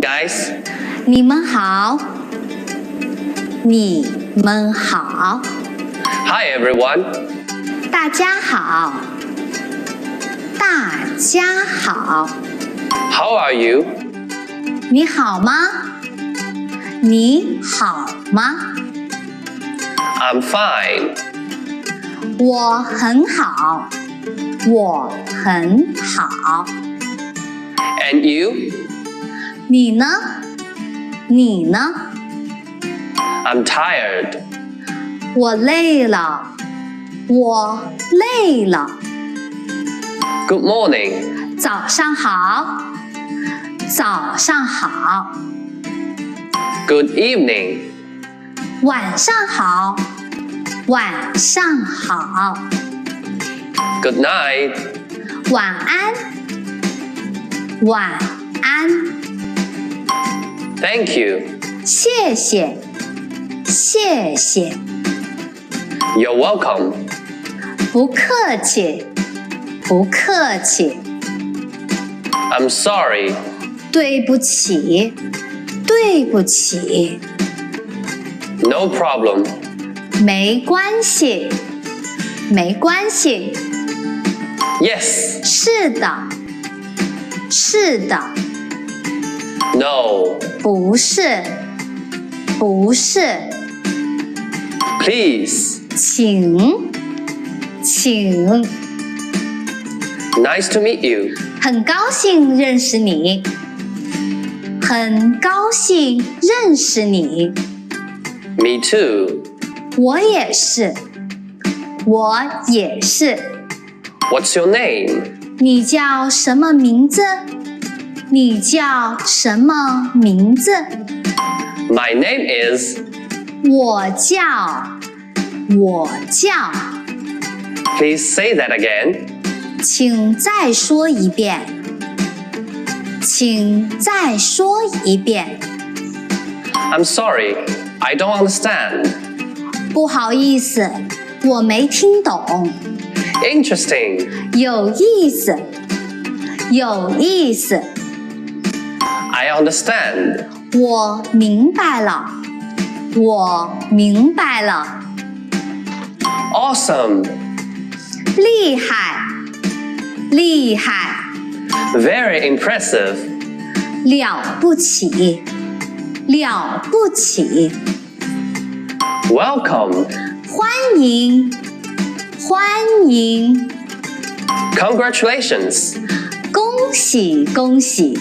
guys. 你们好，你们好， Hi everyone. 大家好，大家好， How are you? 你好吗？你好吗？ I'm fine. 我很好，我很好。 And you? 你呢？你呢？ I'm tired. 我累了，我累了。 Good morning. 早上好，早上好。 Good evening. 晚上好，晚上好。 Good night. 晚安，晚安。 Thank you. 谢谢，谢谢。 You're welcome. 不客气，不客气。 I'm sorry. 对不起，对不起。 No problem. 没关系，没关系。 Yes. 是的，是的。 No. 不是，不是。 Please. 请，请。 Nice to meet you. 很高兴认识你，很高兴认识你。 Me too. 我也是，我也是。 What's your name? 你叫什么名字？你叫什么名字？ My name is. 我叫，我叫。 Please say that again. 请再说一遍，请再说一遍。 I'm sorry. I don't understand. 不好意思，我没听懂。 Interesting. 有意思，有意思。 I understand. 我明白了，我明白了。 Awesome. 厉害，厉害， Very impressive. 了不起，了不起。 Welcome. 欢迎，欢迎。 Congratulations. 恭喜，恭喜。